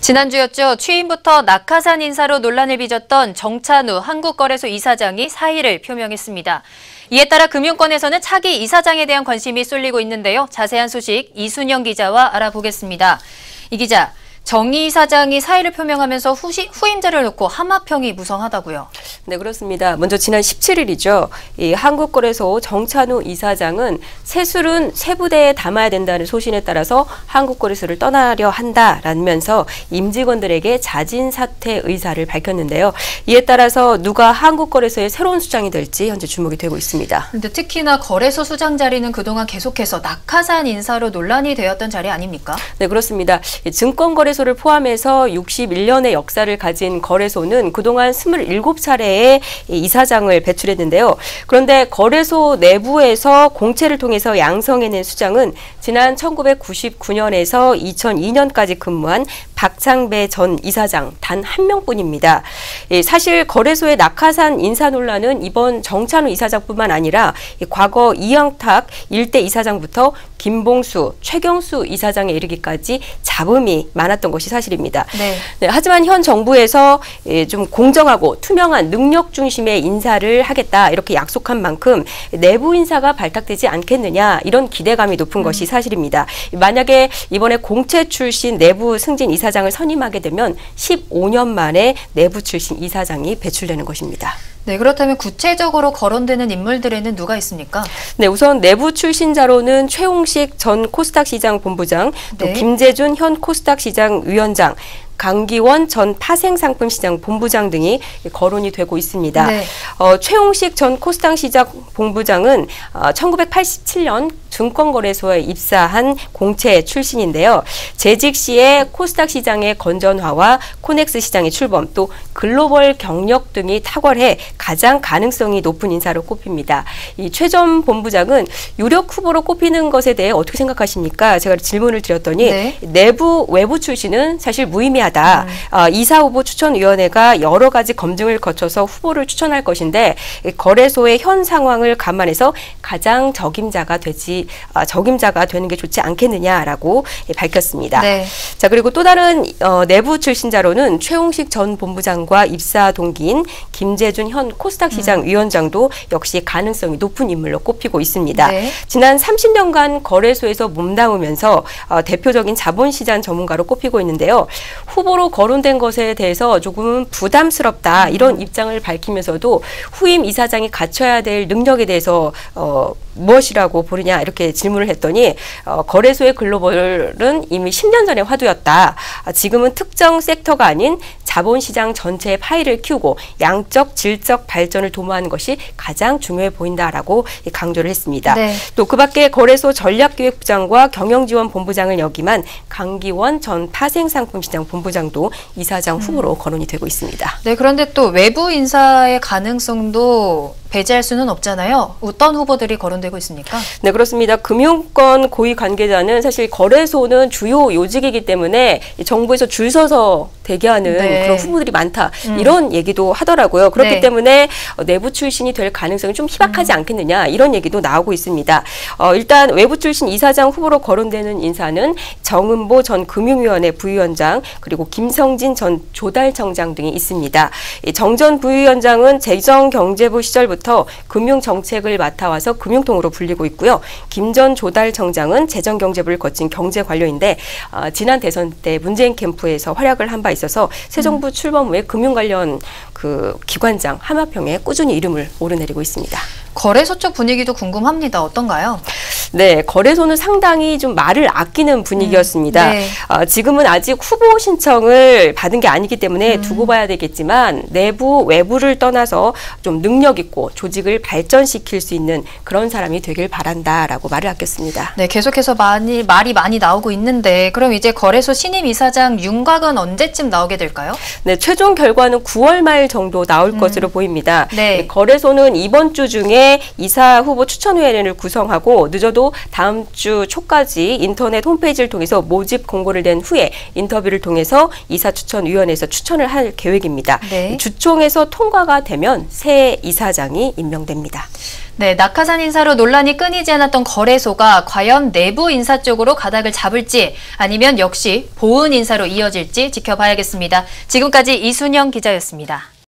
지난주였죠. 취임부터 낙하산 인사로 논란을 빚었던 정찬우 한국거래소 이사장이 사의를 표명했습니다. 이에 따라 금융권에서는 차기 이사장에 대한 관심이 쏠리고 있는데요. 자세한 소식 이순영 기자와 알아보겠습니다. 이 기자, 정 이사장이 사의를 표명하면서 후임자를 놓고 하마평이 무성하다고요. 네, 그렇습니다. 먼저 지난 17일이죠. 이 한국거래소 정찬우 이사장은 세술은 세부대에 담아야 된다는 소신에 따라서 한국거래소를 떠나려 한다라면서 임직원들에게 자진 사퇴 의사를 밝혔는데요. 이에 따라서 누가 한국거래소의 새로운 수장이 될지 현재 주목이 되고 있습니다. 근데 특히나 거래소 수장 자리는 그동안 계속해서 낙하산 인사로 논란이 되었던 자리 아닙니까? 네, 그렇습니다. 증권거래소를 포함해서 61년의 역사를 가진 거래소는 그동안 27차례의 이사장을 배출했는데요. 그런데 거래소 내부에서 공채를 통해서 양성해낸 수장은 지난 1999년에서 2002년까지 근무한 박창배 전 이사장 단 한 명뿐입니다. 사실 거래소의 낙하산 인사 논란은 이번 정찬우 이사장뿐만 아니라 과거 이영탁 일대 이사장부터 김봉수, 최경수 이사장에 이르기까지 잡음이 많았던 것이 사실입니다. 네. 네, 하지만 현 정부에서 좀 공정하고 투명한 능력 중심의 인사를 하겠다 이렇게 약속한 만큼 내부 인사가 발탁되지 않겠느냐 이런 기대감이 높은 것이 사실입니다. 만약에 이번에 공채 출신 내부 승진 이사장을 선임하게 되면 15년 만에 내부 출신 이사장이 배출되는 것입니다. 네, 그렇다면 구체적으로 거론되는 인물들에는 누가 있습니까? 네, 우선 내부 출신자로는 최홍식 전 코스닥 시장 본부장, 또 네. 김재준 현 코스닥 시장 위원장, 강기원 전 파생상품시장 본부장 등이 거론이 되고 있습니다. 네. 최홍식 전 코스닥 시장 본부장은 1987년 증권거래소에 입사한 공채 출신인데요. 재직 시에 코스닥 시장의 건전화와 코넥스 시장의 출범, 또 글로벌 경력 등이 탁월해 가장 가능성이 높은 인사로 꼽힙니다. 이 최 전 본부장은 유력 후보로 꼽히는 것에 대해 어떻게 생각하십니까? 제가 질문을 드렸더니 네. 내부 외부 출신은 사실 무의미하다. 이사 후보 추천위원회가 여러 가지 검증을 거쳐서 후보를 추천할 것인데 거래소의 현 상황을 감안해서 가장 적임자가 되는 게 좋지 않겠느냐라고 밝혔습니다. 네. 자, 그리고 또 다른 내부 출신자로는 최홍식 전 본부장과 입사 동기인 김재준 현 코스닥 시장 위원장도 역시 가능성이 높은 인물로 꼽히고 있습니다. 네. 지난 30년간 거래소에서 몸담으면서 대표적인 자본시장 전문가로 꼽히고 있는데요. 후보로 거론된 것에 대해서 조금 부담스럽다 이런 입장을 밝히면서도 후임 이사장이 갖춰야 될 능력에 대해서 무엇이라고 보느냐 이렇게 질문을 했더니 거래소의 글로벌은 이미 10년 전에 화두였다. 지금은 특정 섹터가 아닌 자본시장 전체의 파이를 키우고 양적, 질적 발전을 도모하는 것이 가장 중요해 보인다라고 강조를 했습니다. 네. 또 그 밖에 거래소 전략기획부장과 경영지원본부장을 역임한 강기원 전 파생상품시장 본부장도 이사장 후보로 거론이 되고 있습니다. 네, 그런데 또 외부 인사의 가능성도 배제할 수는 없잖아요. 어떤 후보들이 거론되고 있습니까? 네, 그렇습니다. 금융권 고위 관계자는 사실 거래소는 주요 요직이기 때문에 정부에서 줄 서서 대기하는 네. 그런 후보들이 많다. 이런 얘기도 하더라고요. 그렇기 네. 때문에 내부 출신이 될 가능성이 좀 희박하지 않겠느냐 이런 얘기도 나오고 있습니다. 일단 외부 출신 이사장 후보로 거론되는 인사는 정은보 전 금융위원회 부위원장 그리고 김성진 전 조달청장 등이 있습니다. 정 전 부위원장은 재정경제부 시절부터 금융정책을 맡아와서 금융통으로 불리고 있고요. 김 전 조달청장은 재정경제부를 거친 경제관료인데 지난 대선 때 문재인 캠프에서 활약을 한 바 있어서 새 정부 출범 후에 금융 관련 그 기관장 하마평에 꾸준히 이름을 오르내리고 있습니다. 거래소 쪽 분위기도 궁금합니다. 어떤가요? 네, 거래소는 상당히 좀 말을 아끼는 분위기였습니다. 네. 지금은 아직 후보 신청을 받은 게 아니기 때문에 두고 봐야 되겠지만 내부, 외부를 떠나서 좀 능력 있고 조직을 발전시킬 수 있는 그런 사람이 되길 바란다라고 말을 아꼈습니다. 네, 계속해서 말이 많이 나오고 있는데 그럼 이제 거래소 신임 이사장 윤곽은 언제쯤 나오게 될까요? 네, 최종 결과는 9월 말 정도 나올 것으로 보입니다. 네. 거래소는 이번 주 중에 후에 이사 후보 추천위원회를 구성하고 늦어도 다음 주 초까지 인터넷 홈페이지를 통해서 모집 공고를 낸 후에 인터뷰를 통해서 이사 추천위원회에서 추천을 할 계획입니다. 네. 주총에서 통과가 되면 새 이사장이 임명됩니다. 네, 낙하산 인사로 논란이 끊이지 않았던 거래소가 과연 내부 인사 쪽으로 가닥을 잡을지 아니면 역시 보은 인사로 이어질지 지켜봐야겠습니다. 지금까지 이순영 기자였습니다.